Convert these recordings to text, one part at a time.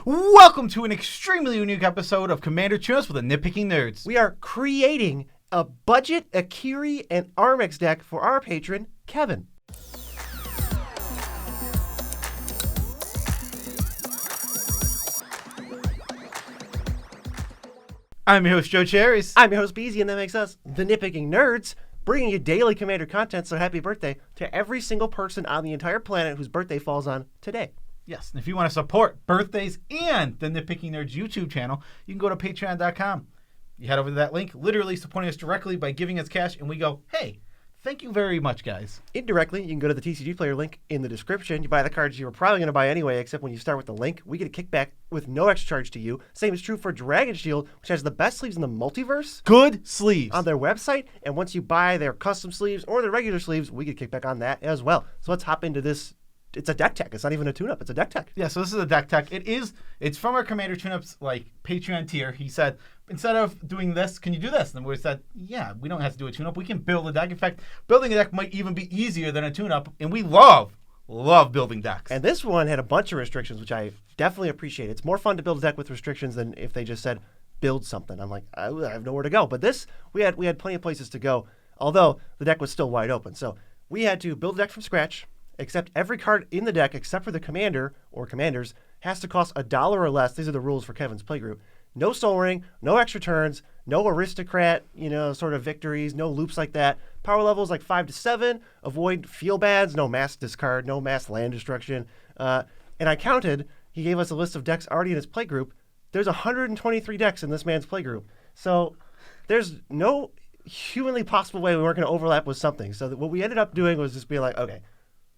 Welcome to an extremely unique episode of Commander Tune-Ups with the Nitpicking Nerds. We are creating a budget Akiri and Armix deck for our patron, Kevin. I'm your host, Joe Cherries. I'm your host, Beezy, and that makes us the Nitpicking Nerds, bringing you daily Commander content, so happy birthday to every single person on the entire planet whose birthday falls on today. Yes, and if you want to support birthdays and the Nitpicking Nerds YouTube channel, you can go to patreon.com. You head over to that link, literally supporting us directly by giving us cash, and we go, hey, thank you very much, guys. Indirectly, you can go to the TCG Player link in the description. You buy the cards you were probably going to buy anyway, except when you start with the link, we get a kickback with no extra charge to you. Same is true for Dragon Shield, which has the best sleeves in the multiverse. Good sleeves. On their website, and once you buy their custom sleeves or their regular sleeves, we get a kickback on that as well. So let's hop into this. It's a deck tech. It's not even a tune-up. It's a deck tech. Yeah, so this is a deck tech. It's from our Commander Tune-Ups Patreon tier. He said, instead of doing this, can you do this? And we said, yeah, we don't have to do a tune-up. We can build a deck. In fact, building a deck might even be easier than a tune-up. And we love building decks. And this one had a bunch of restrictions, which I definitely appreciate. It's more fun to build a deck with restrictions than if they just said, build something. I'm like, I have nowhere to go. But this, we had plenty of places to go, although the deck was still wide open. So we had to build a deck from scratch, except every card in the deck, except for the commander or commanders, has to cost $1 or less. These are the rules for Kevin's playgroup. No Soul Ring, no extra turns, no aristocrat, sort of victories, no loops like that. Power levels like 5 to 7. Avoid feel bads, no mass discard, no mass land destruction. And I counted, he gave us a list of decks already in his playgroup. There's 123 decks in this man's playgroup. So there's no humanly possible way we weren't going to overlap with something. So what we ended up doing was just being like, okay,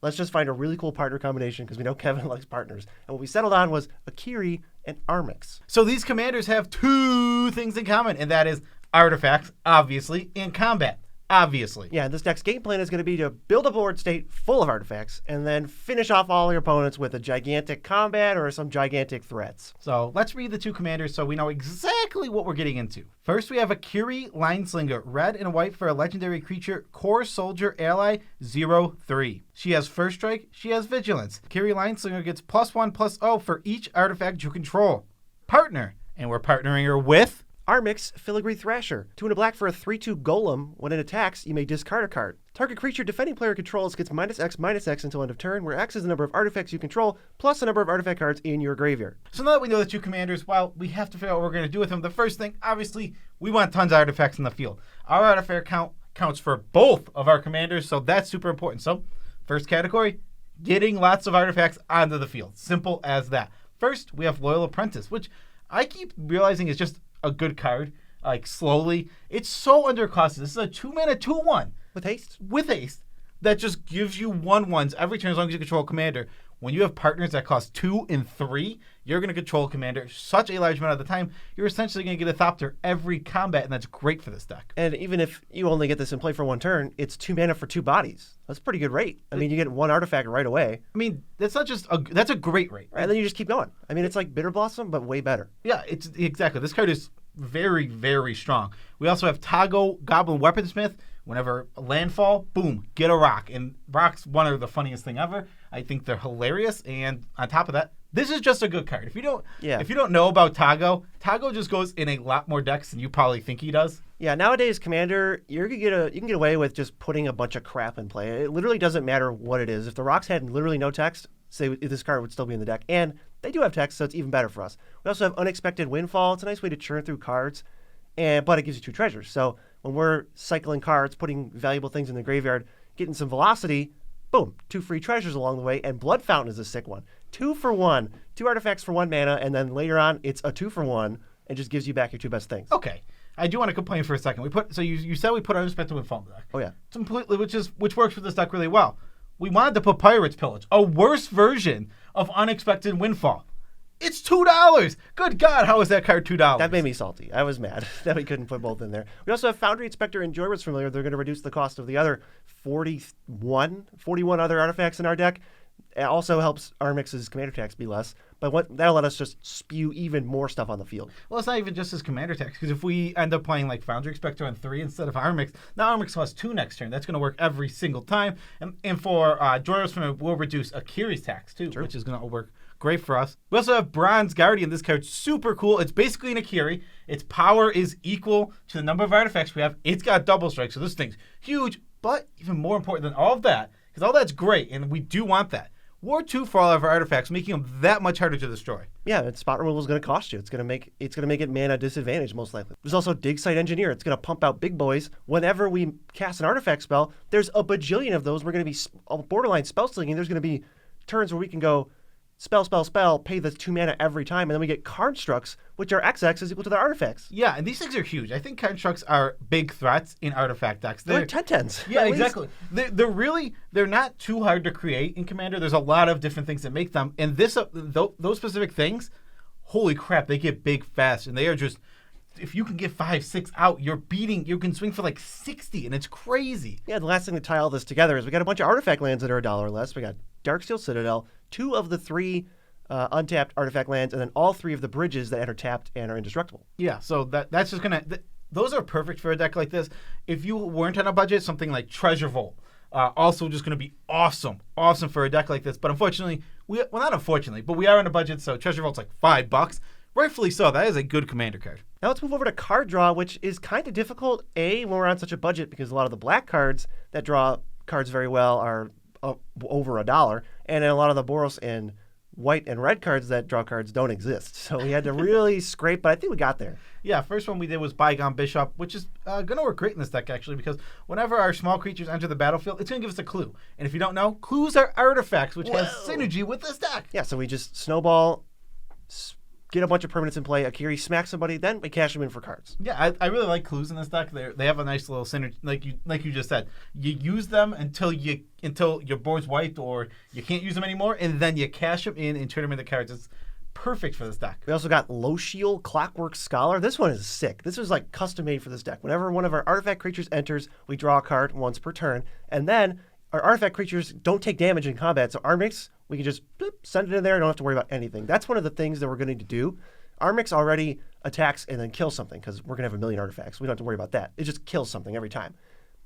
let's just find a really cool partner combination because we know Kevin likes partners. And what we settled on was Akiri and Armix. So these commanders have two things in common, and that is artifacts, obviously, and combat, obviously. Yeah, this deck's game plan is going to be to build a board state full of artifacts and then finish off all your opponents with a gigantic combat or some gigantic threats. So let's read the two commanders so we know exactly what we're getting into. First, we have Akiri Lineslinger, red and white for a legendary creature, Core Soldier Ally 0/3. She has first strike, she has vigilance. Akiri Lineslinger gets +1/+0 for each artifact you control. Partner, and we're partnering her with Armix Filigree Thrasher. 2 and a black for a 3/2 golem. When it attacks, you may discard a card. Target creature defending player controls gets -X/-X until end of turn, where X is the number of artifacts you control, plus the number of artifact cards in your graveyard. So now that we know the two commanders, well, we have to figure out what we're going to do with them. The first thing, obviously, we want tons of artifacts in the field. Our artifact count counts for both of our commanders, so that's super important. So, first category, getting lots of artifacts onto the field. Simple as that. First, we have Loyal Apprentice, which I keep realizing is just a good card, slowly. It's so undercosted. This is a 2-mana 2/1. With haste? With haste. That just gives you 1/1s every turn as long as you control a commander. When you have partners that cost 2 and 3, you're going to control a commander such a large amount of the time, you're essentially going to get a Thopter every combat, and that's great for this deck. And even if you only get this in play for 1 turn, it's 2 mana for 2 bodies. That's a pretty good rate. I mean, you get 1 artifact right away. I mean, that's not just that's a great rate. Right, and then you just keep going. I mean, it's like Bitter Blossom, but way better. Yeah, it's exactly. This card is very, very strong. We also have Tago Goblin Weaponsmith. Whenever landfall, boom, get a rock. And rock's one of the funniest thing ever. I think they're hilarious. And on top of that, this is just a good card. If you don't know about Tago just goes in a lot more decks than you probably think he does. Yeah, nowadays, Commander, you can get away with just putting a bunch of crap in play. It literally doesn't matter what it is. If the rocks had literally no text, say this card would still be in the deck. And they do have text, so it's even better for us. We also have Unexpected Windfall. It's a nice way to churn through cards, but it gives you 2 treasures. So when we're cycling cards, putting valuable things in the graveyard, getting some velocity, boom, 2 free treasures along the way. And Blood Fountain is a sick one. 2 for 1, 2 artifacts for 1 mana, and then later on it's a 2 for 1 and just gives you back your 2 best things. Okay. I do want to complain for a second. You said we put Unexpected Windfall in the deck. Oh yeah. Completely, which works with this deck really well. We wanted to put Pirate's Pillage, a worse version of Unexpected Windfall. It's $2. Good God, how is that card $2? That made me salty. I was mad that we couldn't put both in there. We also have Foundry Inspector and Joyrus Familiar. They're going to reduce the cost of the other 41 other artifacts in our deck. It also helps Armix's commander tax be less, but that'll let us just spew even more stuff on the field. Well, it's not even just his commander tax, because if we end up playing like Foundry Inspector on 3 instead of Armix, now Armix costs 2 next turn. That's going to work every single time. And for Joyrus Familiar, we'll reduce Akiri's tax too, which is going to work great for us. We also have Bronze Guardian. This card's super cool. It's basically an Akiri. Its power is equal to the number of artifacts we have. It's got double strike, so this thing's huge, but even more important than all of that, because all that's great, and we do want that. War 2 for all of our artifacts, making them that much harder to destroy. Yeah, and spot removal is going to cost you. It's going to make it mana disadvantage most likely. There's also Dig Site Engineer. It's going to pump out big boys. Whenever we cast an artifact spell, there's a bajillion of those. We're going to be borderline spell slinging. There's going to be turns where we can go spell, pay the 2 mana every time, and then we get Constructs, which are XX is equal to the artifacts. Yeah, and these things are huge. I think Constructs are big threats in artifact decks. They're 10/10s. Yeah, exactly. They're not too hard to create in Commander. There's a lot of different things that make them, and those specific things, holy crap, they get big fast, and they are just, if you can get 5-6 out, you can swing for like 60, and it's crazy. Yeah, the last thing to tie all this together is we got a bunch of artifact lands that are $1 or less. We got Darksteel Citadel, 2 of the 3 untapped artifact lands, and then all 3 of the bridges that enter tapped and are indestructible. Yeah, so that's just gonna. Those are perfect for a deck like this. If you weren't on a budget, something like Treasure Vault, also just gonna be awesome for a deck like this. But unfortunately, not unfortunately, but we are on a budget, so Treasure Vault's like $5. Rightfully so. That is a good Commander card. Now let's move over to card draw, which is kind of difficult. When we're on such a budget, because a lot of the black cards that draw cards very well are over $1, and then a lot of the Boros and white and red cards that draw cards don't exist. So we had to really scrape, but I think we got there. Yeah, first one we did was Bygone Bishop, which is going to work great in this deck, actually, because whenever our small creatures enter the battlefield, it's going to give us a clue. And if you don't know, clues are artifacts, which has synergy with this deck. Yeah, so we just snowball, get a bunch of permanents in play, Akiri smacks somebody, then we cash them in for cards. Yeah, I really like clues in this deck. They have a nice little synergy, like you just said. You use them until your board's wiped or you can't use them anymore, and then you cash them in and turn them into cards. It's perfect for this deck. We also got Lochiel Clockwork Scholar. This one is sick. This was like custom made for this deck. Whenever one of our artifact creatures enters, we draw a card once per turn, and then our artifact creatures don't take damage in combat. So Armix, we can just send it in there and don't have to worry about anything. That's one of the things that we're going to need to do. Armix already attacks and then kills something because we're going to have 1 million artifacts. We don't have to worry about that. It just kills something every time.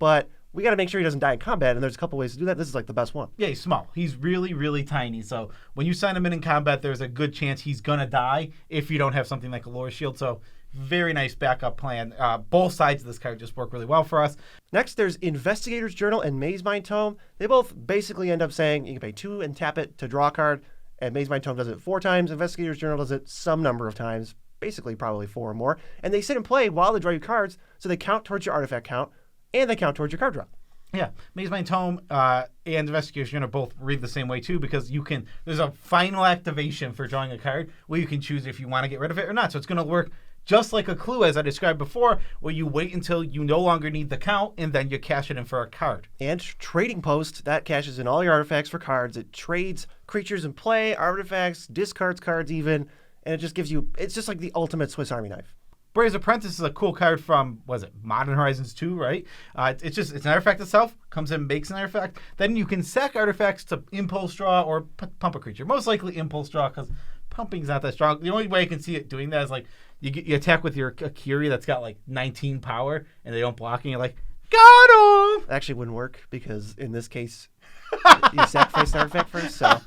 But we got to make sure he doesn't die in combat, and there's a couple ways to do that. This is like the best one. Yeah, he's small. He's really, really tiny. So when you sign him in combat, there's a good chance he's going to die if you don't have something like a Lore Shield. So very nice backup plan. Both sides of this card just work really well for us. Next, there's Investigator's Journal and Mazemind Tome. They both basically end up saying you can pay 2 and tap it to draw a card, and Mazemind Tome does it 4 times. Investigator's Journal does it some number of times, basically probably 4 or more. And they sit and play while they draw you cards, so they count towards your artifact count, and they count towards your card draw. Yeah, Mazemind Tome and Investigator's Journal both read the same way too, because there's a final activation for drawing a card where you can choose if you want to get rid of it or not. So it's going to work just like a clue, as I described before, where you wait until you no longer need the count, and then you cash it in for a card. And Trading Post, that cashes in all your artifacts for cards. It trades creatures in play, artifacts, discards cards even, and it just gives you, it's just like the ultimate Swiss Army knife. Bray's Apprentice is a cool card from, Modern Horizons 2, right? It's an artifact itself, comes in, makes an artifact. Then you can sack artifacts to Impulse Draw or pump a creature. Most likely Impulse Draw, because pumping's not that strong. The only way I can see it doing that is like you attack with your Akiri that's got like 19 power, and they don't block, and you're like, got him! It actually wouldn't work, because in this case, you sacrifice an artifact first, so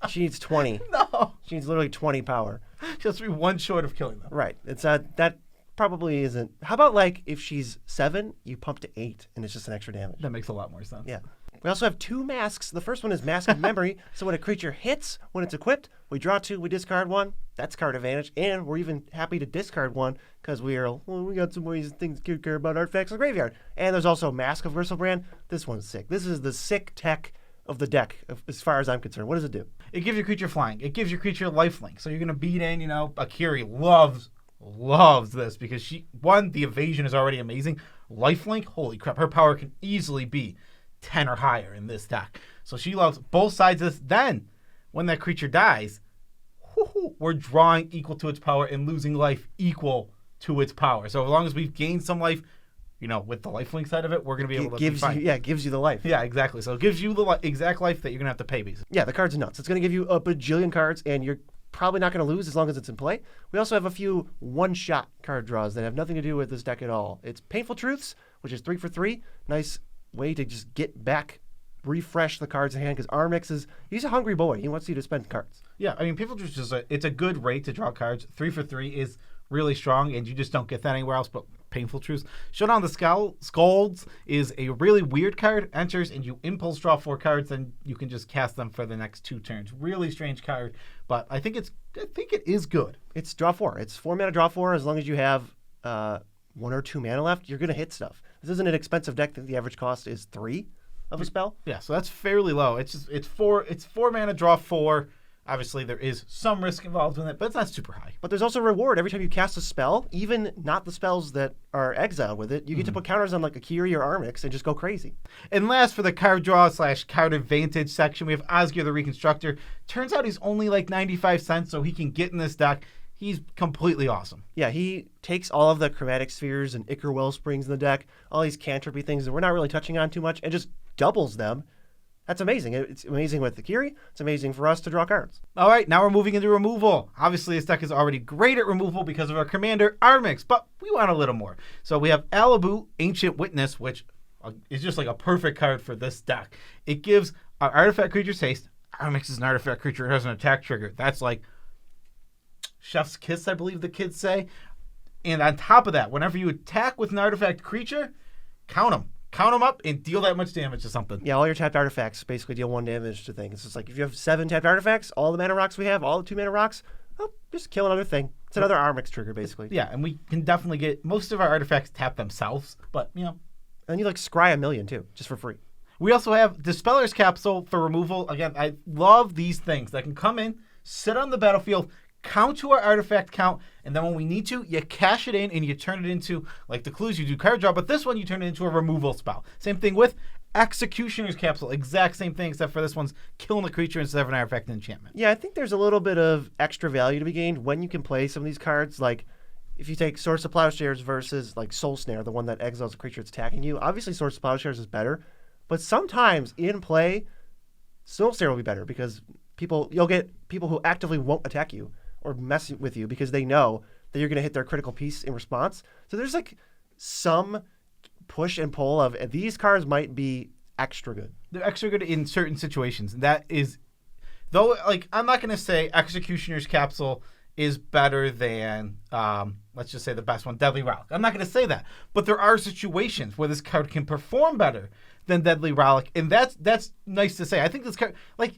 she needs 20. No. She needs literally 20 power. She has to be 1 short of killing them. Right. It's that probably isn't. How about like if she's 7, you pump to 8, and it's just an extra damage. That makes a lot more sense. Yeah. We also have 2 masks. The first one is Mask of Memory. So when a creature hits, when it's equipped, we draw 2, we discard 1. That's card advantage. And we're even happy to discard 1 because we got some ways things to care about artifacts in the graveyard. And there's also Mask of Gristlebrand. This one's sick. This is the sick tech of the deck, as far as I'm concerned. What does it do? It gives your creature flying. It gives your creature lifelink. So you're going to beat in, Akiri loves this because the evasion is already amazing. Lifelink, holy crap, her power can easily be 10 or higher in this deck. So she loves both sides of this. Then, when that creature dies, we're drawing equal to its power and losing life equal to its power. So as long as we've gained some life, with the lifelink side of it, we're going to be able to be fine. It gives you the life. Yeah, exactly. So it gives you the exact life that you're going to have to pay, basically. Yeah, the card's nuts. It's going to give you a bajillion cards, and you're probably not going to lose as long as it's in play. We also have a few one-shot card draws that have nothing to do with this deck at all. It's Painful Truths, which is 3 for 3. Nice way to just get back refresh the cards in hand because Armix he's a hungry boy. He wants you to spend cards. Yeah, I mean, people just it's a good rate to draw cards. 3 for 3 is really strong, and you just don't get that anywhere else. But painful truths. Showdown the Scolds is a really weird card. Enters and you impulse draw 4 cards, then you can just cast them for the next 2 turns. Really strange card, but I think it is good. It's draw 4. It's 4 mana draw 4. As long as you have 1 or 2 mana left, you're gonna hit stuff. This isn't an expensive deck that the average cost is 3 of a spell. Yeah, so that's fairly low. It's 4 mana draw 4. Obviously, there is some risk involved in it, but it's not super high. But there's also a reward every time you cast a spell, even not the spells that are exiled with it. You get to put counters on like Akiri or Armix and just go crazy. And last, for the card draw / card advantage section, we have Osgir the Reconstructor. Turns out he's only like 95 cents, so he can get in this deck. He's completely awesome. Yeah, he takes all of the Chromatic Spheres and Ichor Wellsprings in the deck, all these cantripy things that we're not really touching on too much, and just doubles them. That's amazing. It's amazing with Akiri. It's amazing for us to draw cards. All right, now we're moving into removal. Obviously, this deck is already great at removal because of our commander, Armix, but we want a little more. So we have Alabu, Ancient Witness, which is just like a perfect card for this deck. It gives our artifact creatures haste. Armix is an artifact creature. It has an attack trigger. That's like chef's kiss, I believe the kids say. And on top of that, whenever you attack with an artifact creature, count them. Count them up and deal that much damage to something. Yeah, all your tapped artifacts basically deal 1 damage to things. It's just like if you have 7 tapped artifacts, all the mana rocks we have, all the 2 mana rocks, oh, just kill another thing. It's another Armix trigger, basically. Yeah, and we can definitely get most of our artifacts tap themselves, but, And you like scry 1,000,000 too, just for free. We also have Dispeller's Capsule for removal. Again, I love these things that can come in, sit on the battlefield, count to our artifact count, and then when we need to, you cash it in and you turn it into, like the clues, you do card draw, but this one you turn it into a removal spell. Same thing with Executioner's Capsule. Exact same thing, except for this one's killing the creature instead of an artifact and enchantment. Yeah, I think there's a little bit of extra value to be gained when you can play some of these cards. Like, if you take Source of Plowshares versus, like, Soul Snare, the one that exiles a creature that's attacking you, obviously Source of Plowshares is better, but sometimes in play, Soul Snare will be better because you'll get people who actively won't attack you or mess with you because they know that you're going to hit their critical piece in response. So there's like some push and pull of these cards might be extra good. They're extra good in certain situations. That is, though, like, I'm not going to say Executioner's Capsule is better than, let's just say the best one, Deadly Relic. I'm not going to say that. But there are situations where this card can perform better than Deadly Relic. And that's nice to say. I think this card, like,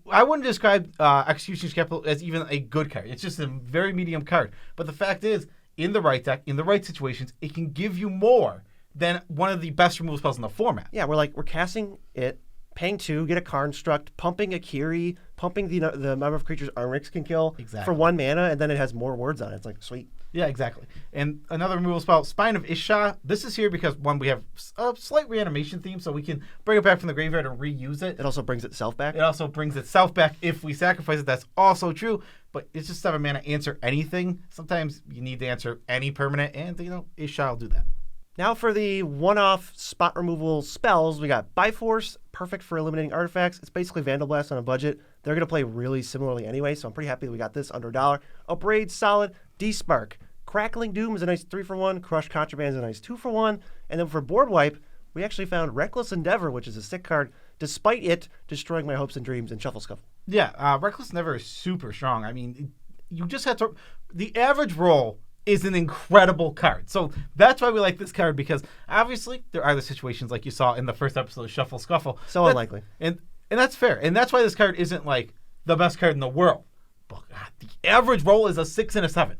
I wouldn't describe Executioner's Capital as even a good card. It's just a very medium card. But the fact is, in the right deck, in the right situations, it can give you more than one of the best removal spells in the format. Yeah, we're casting it, paying 2, get a construct, pumping Akiri, pumping the number of creatures Armix can kill for 1 mana, and then it has more words on it. It's like, sweet. Yeah, exactly. And another removal spell, Spine of Isha. This is here because, one, we have a slight reanimation theme, so we can bring it back from the graveyard and reuse it. It also brings itself back. It also brings itself back if we sacrifice it. That's also true, but it's just 7 mana, answer anything. Sometimes you need to answer any permanent, and, Isha will do that. Now for the one-off spot removal spells, we got Biforce, perfect for eliminating artifacts. It's basically Vandal Blast on a budget. They're going to play really similarly anyway, so I'm pretty happy that we got this under $1. Upbraid, solid. D-Spark. Crackling Doom is a nice 3-for-1. Crush Contraband is a nice 2-for-1. And then for board wipe, we actually found Reckless Endeavor, which is a sick card, despite it destroying my hopes and dreams in Shuffle Scuffle. Yeah, Reckless Endeavor is super strong. I mean, you just have to... The average roll is an incredible card. So that's why we like this card, because obviously there are the situations like you saw in the first episode of Shuffle Scuffle. So unlikely. And that's fair. And that's why this card isn't like the best card in the world. But God, the average roll is a 6 and a 7.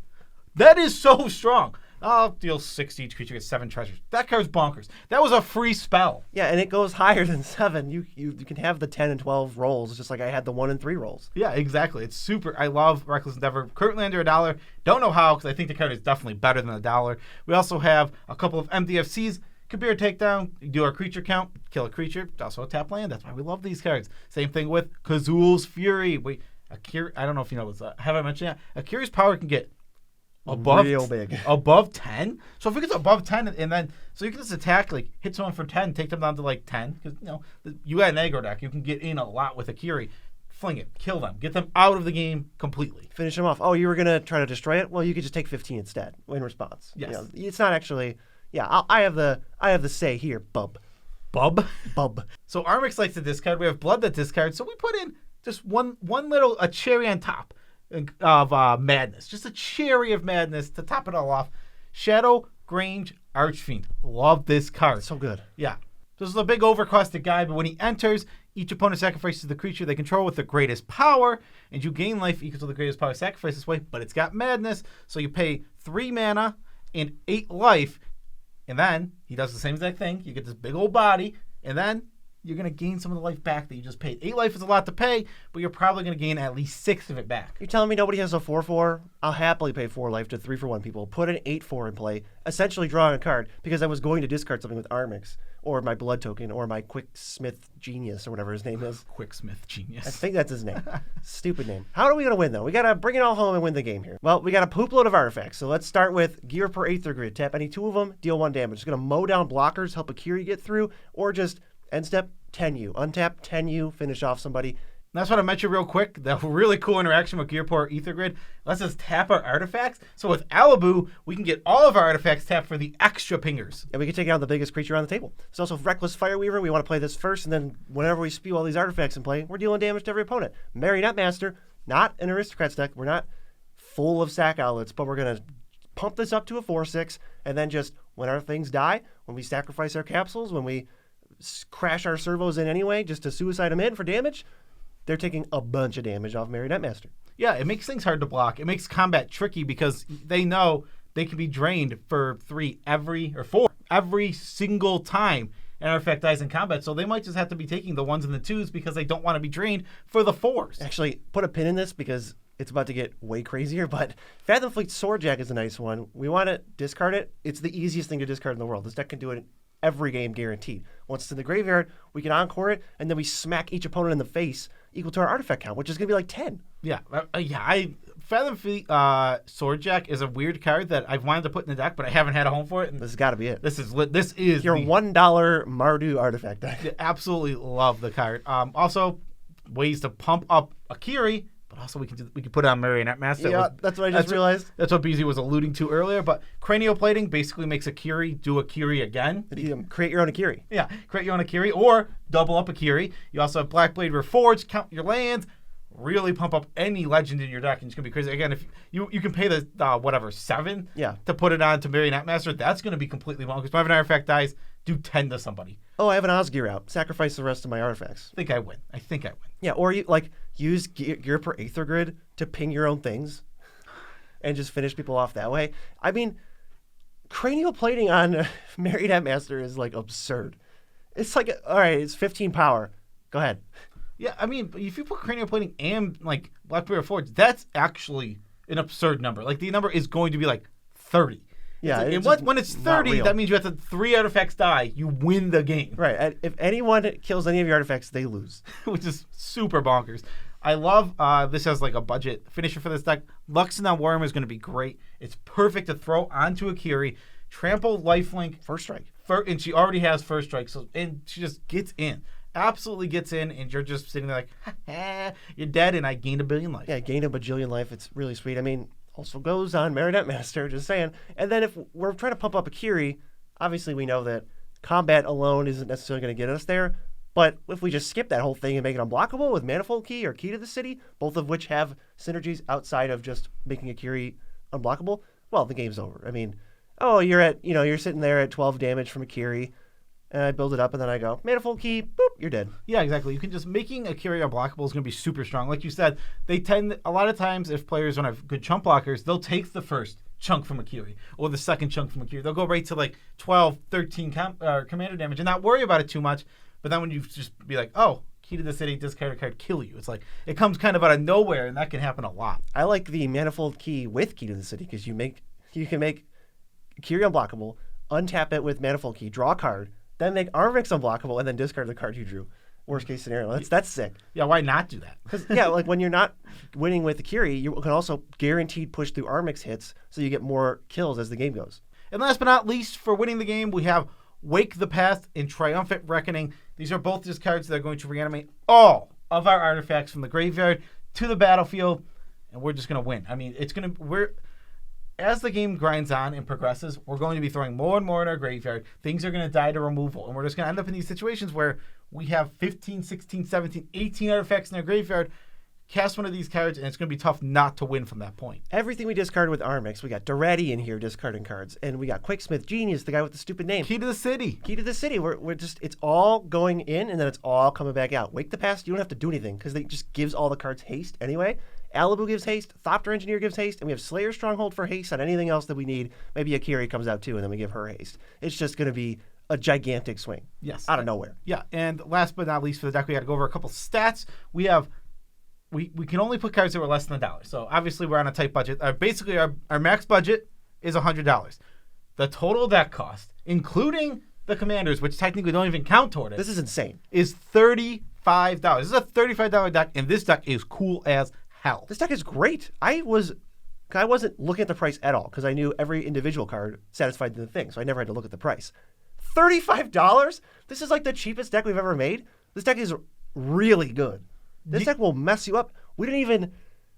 That is so strong. I'll deal 6 to each creature, get 7 treasures. That card's bonkers. That was a free spell. Yeah, and it goes higher than 7. You can have the 10 and 12 rolls, just like I had the 1 and 3 rolls. Yeah, exactly. It's super. I love Reckless Endeavor. Currently under $1. Don't know how, because I think the card is definitely better than $1. We also have a couple of MDFCs. Kabir Takedown, you do our creature count, kill a creature, also a tap land. That's why we love these cards. Same thing with Kazul's Fury. Akiri, I don't know if you know this. Have I mentioned that? Akiri's power can get real big. Above 10. So if it gets above 10, and then so you can just attack, like hit someone for 10, take them down to like 10, because you got an aggro deck, you can get in a lot with Akiri. Fling it, kill them, get them out of the game completely. Finish them off. Oh, you were gonna try to destroy it? Well, you could just take 15 instead in response. Yes, it's not actually. Yeah, I have the say here, bub. Bub. So Armix likes to discard. We have Blood that discards. So we put in just one little a cherry on top of madness. Just a cherry of madness to top it all off. Shadow Grange Archfiend. Love this card. So good. Yeah. This is a big overcosted guy, but when he enters, each opponent sacrifices the creature they control with the greatest power, and you gain life equal to the greatest power sacrifice this way, but it's got madness, so you pay 3 mana and 8 life, and then he does the same exact thing. You get this big old body, and then you're going to gain some of the life back that you just paid. 8 life is a lot to pay, but you're probably going to gain at least 6 of it back. You're telling me nobody has a 4/4? I'll happily pay 4 life to 3/1 people. Put an 8/4 in play, essentially drawing a card, because I was going to discard something with Armix, or my blood token, or my Quicksmith Genius, or whatever his name is. Quicksmith Genius. I think that's his name. Stupid name. How are we going to win, though? We got to bring it all home and win the game here. Well, we got a poop load of artifacts. So let's start with Gear per Aether Grid. Tap any 2 of them, deal 1 damage. It's going to mow down blockers, help Akiri get through, or just end step 10U. Untap 10U, finish off somebody. That's what I mentioned real quick. That really cool interaction with Gearport Ether Grid lets us tap our artifacts. So with Alibu, we can get all of our artifacts tapped for the extra pingers. And we can take out the biggest creature on the table. There's also Reckless Fireweaver. We want to play this first, and then whenever we spew all these artifacts in play, we're dealing damage to every opponent. Marionette Master, not an Aristocrats deck. We're not full of sack outlets, but we're going to pump this up to a 4/6, and then just when our things die, when we sacrifice our capsules, when we crash our servos in anyway, just to suicide them in for damage, they're taking a bunch of damage off Marionette Master. Yeah, it makes things hard to block. It makes combat tricky because they know they can be drained for 4 every single time an artifact dies in combat. So they might just have to be taking the 1s and the 2s because they don't want to be drained for the 4s. Actually, put a pin in this because it's about to get way crazier, but Fathom Fleet Swordjack is a nice one. We want to discard it. It's the easiest thing to discard in the world. This deck can do it every game guaranteed. Once it's in the graveyard, we can encore it, and then we smack each opponent in the face equal to our artifact count, which is going to be like 10. Yeah. Fathom Fleet Swordjack is a weird card that I've wanted to put in the deck, but I haven't had a home for it. And this has got to be it. This is your $1 Mardu artifact deck. I absolutely love the card. Also, ways to pump up Akiri. But also we can put on Marionette Master. Yeah, that's what I just realized. That's what BZ was alluding to earlier. But cranioplating basically makes Akiri do Akiri again. Create your own Akiri. Yeah, create your own Akiri or double up Akiri. You also have Blackblade Reforged, count your lands, really pump up any legend in your deck, and it's gonna be crazy. Again, if you can pay the 7 to put it on to Marionette Master, that's gonna be completely wrong because if an artifact dies, do 10 to somebody. Oh, I have an Osgear out. Sacrifice the rest of my artifacts. I think I win. Yeah, or you use gear per Aether Grid to ping your own things and just finish people off that way. I mean, cranial plating on Marionette Master is like absurd. It's like, all right, it's 15 power. Go ahead. Yeah, I mean, if you put cranial plating and like Blackberry Forge, that's actually an absurd number. Like the number is going to be like 30. Yeah, when it's 30, that means you have to 3 artifacts die. You win the game. Right. If anyone kills any of your artifacts, they lose. Which is super bonkers. I love this as like a budget finisher for this deck. Luxodon Worm is going to be great. It's perfect to throw onto Akiri. Trample, lifelink. First strike. And she already has first strike. And she just gets in. Absolutely gets in, and you're just sitting there like, you're dead, and I gained 1 billion life. Yeah, gained a bajillion life. It's really sweet. I mean, also goes on Marionette Master, just saying. And then if we're trying to pump up Akiri, obviously we know that combat alone isn't necessarily going to get us there. But if we just skip that whole thing and make it unblockable with Manifold Key or Key to the City, both of which have synergies outside of just making Akiri unblockable, well, the game's over. I mean, you're sitting there at 12 damage from Akiri, and I build it up, and then I go, Manifold Key, boop, you're dead. Yeah, exactly. You can just, making Akiri unblockable is going to be super strong. Like you said, they tend, a lot of times, if players don't have good chunk blockers, they'll take the first chunk from Akiri, or the second chunk from Akiri. They'll go right to like 12, 13 commander damage, and not worry about it too much. But then when you just be like, oh, Key to the City, discard a card, kill you. It's like, it comes kind of out of nowhere, and that can happen a lot. I like the Manifold Key with Key to the City, because you can make Akiri unblockable, untap it with Manifold Key, draw a card, then make Armix unblockable, and then discard the card you drew. Worst case scenario. That's sick. Yeah, why not do that? Because like when you're not winning with Akiri, you can also guaranteed push through Armix hits, so you get more kills as the game goes. And last but not least, for winning the game, we have Wake the Past and Triumphant Reckoning. These are both just cards that are going to reanimate all of our artifacts from the graveyard to the battlefield, and we're just going to win. I mean, as the game grinds on and progresses, we're going to be throwing more and more in our graveyard. Things are going to die to removal, and we're just going to end up in these situations where we have 15, 16, 17, 18 artifacts in our graveyard. Cast one of these cards, and it's going to be tough not to win from that point. Everything we discarded with Armix, we got Duretti in here discarding cards, and we got Quicksmith Genius, the guy with the stupid name. Key to the City. Key to the City. We're just, it's all going in, and then it's all coming back out. Wake the Past, you don't have to do anything, because it just gives all the cards haste anyway. Alibu gives haste, Thopter Engineer gives haste, and we have Slayer Stronghold for haste on anything else that we need. Maybe Akiri comes out too, and then we give her haste. It's just going to be a gigantic swing. Yes. Out of nowhere. Yeah, and last but not least for the deck, we got to go over a couple stats. We have... We can only put cards that were less than $1. So obviously we're on a tight budget. Basically, our max budget is $100. The total deck cost, including the commanders, which technically don't even count toward it, This is insane. is $35. This is a $35 deck, and this deck is cool as hell. This deck is great. I wasn't looking at the price at all, because I knew every individual card satisfied the thing, so I never had to look at the price. $35? This is like the cheapest deck we've ever made. This deck is really good. This deck will mess you up. We're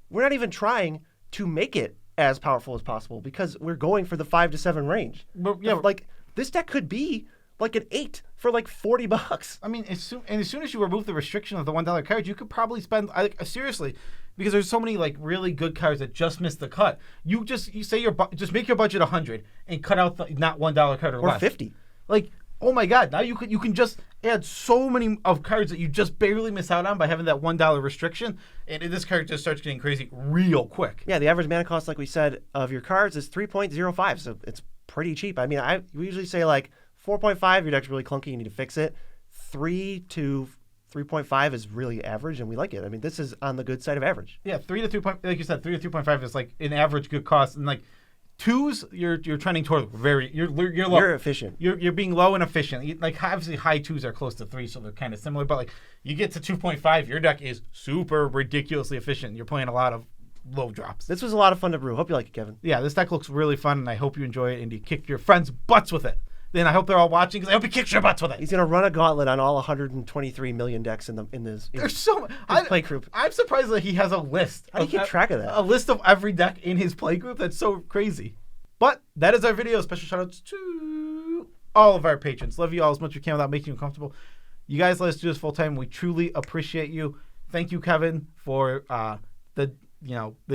not even trying to make it as powerful as possible because we're going for the 5 to 7 range. But, yeah, like this deck could be like an 8 for like $40. I mean, as soon as you remove the restriction of the $1 card, you could probably spend seriously, because there's so many like really good cards that just missed the cut. You say just make your budget $100 and cut out the not $1 card or less. $50. Like, oh my God! Now you can just add so many of cards that you just barely miss out on by having that $1 restriction, and this card just starts getting crazy real quick. Yeah, the average mana cost, like we said, of your cards is 3.05, so it's pretty cheap. I mean, we usually say like 4.5, your deck's really clunky, you need to fix it. 3 to 3.5 is really average, and we like it. I mean, this is on the good side of average. Yeah, 3 to 3. Like you said, 3 to 3.5 is like an average good cost, and like 2s, you're trending toward you're low. You're efficient. You're being low and efficient. Like obviously high 2s are close to 3, so they're kind of similar. But like you get to 2.5, your deck is super ridiculously efficient. You're playing a lot of low drops. This was a lot of fun to brew. Hope you like it, Kevin. Yeah, this deck looks really fun, and I hope you enjoy it and you kick your friends' butts with it. Then I hope they're all watching because I hope he kicks your butts with it. He's gonna run a gauntlet on all 123 million decks in this. There's so much. Play group. I'm surprised that he has a list. How do you keep track of that? A list of every deck in his play group. That's so crazy. But that is our video. Special shout outs to all of our patrons. Love you all as much as we can without making you uncomfortable. You guys let us do this full time. We truly appreciate you. Thank you, Kevin, for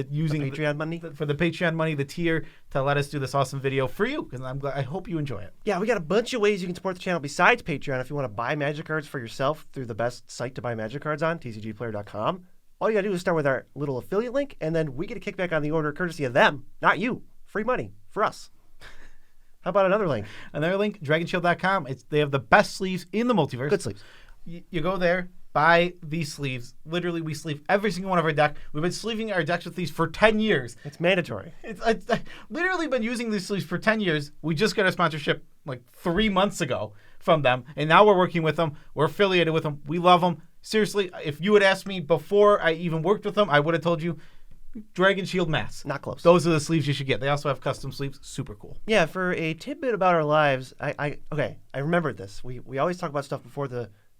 using the Patreon money for the Patreon money, the tier, to let us do this awesome video for you. Because I hope you enjoy it. Yeah, we got a bunch of ways you can support the channel besides Patreon. If you want to buy Magic cards for yourself through the best site to buy Magic cards on, tcgplayer.com. All you gotta do is start with our little affiliate link, and then we get a kickback on the order courtesy of them, not you. Free money for us. How about another link? Another link, dragonshield.com. They have the best sleeves in the multiverse. Good sleeves. You go there, buy these sleeves. Literally, we sleeve every single one of our deck. We've been sleeving our decks with these for 10 years. It's mandatory. I've literally been using these sleeves for 10 years. We just got a sponsorship like 3 months ago from them, and now we're working with them. We're affiliated with them. We love them. Seriously, if you had asked me before I even worked with them, I would have told you Dragon Shield Mass. Not close. Those are the sleeves you should get. They also have custom sleeves. Super cool. Yeah, for a tidbit about our lives, I remembered this. We always talk about stuff before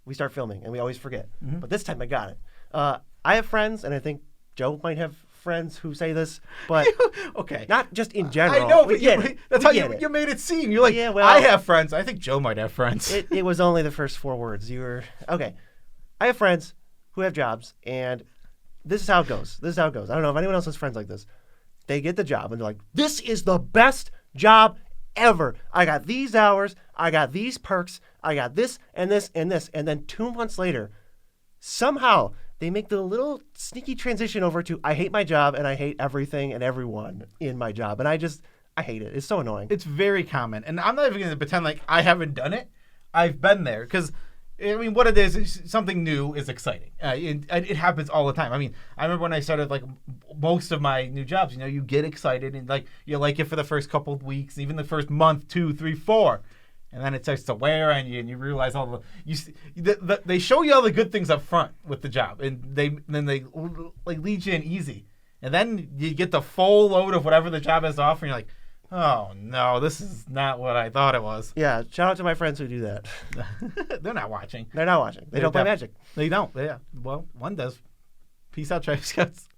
we start filming, and we always forget. Mm-hmm. But this time I got it. I have friends, and I think Joe might have friends who say this, but okay, not just in general. I know, but that's how you made it seem. You're like, yeah, well, I have friends. I think Joe might have friends. It was only the first 4 words. You were okay. I have friends who have jobs, and this is how it goes. I don't know if anyone else has friends like this. They get the job, and they're like, this is the best job ever. I got these hours. I got these perks. I got this and this and this. And then 2 months later, somehow they make the little sneaky transition over to, I hate my job, and I hate everything and everyone in my job. And I hate it. It's so annoying. It's very common. And I'm not even going to pretend like I haven't done it. I've been there because, I mean, what it is something new is exciting. It happens all the time. I mean, I remember when I started, like, most of my new jobs, you get excited and, like, you like it for the first couple of weeks, even the first month, 2, 3, 4. And then it starts to wear on you, and you realize they show you all the good things up front with the job, and then they like lead you in easy. And then you get the full load of whatever the job has to offer, and you're like, oh, no, this is not what I thought it was. Yeah, shout out to my friends who do that. They're not watching. They're not watching. They don't play Magic. They don't. Yeah. Well, one does. Peace out, Travis Scouts.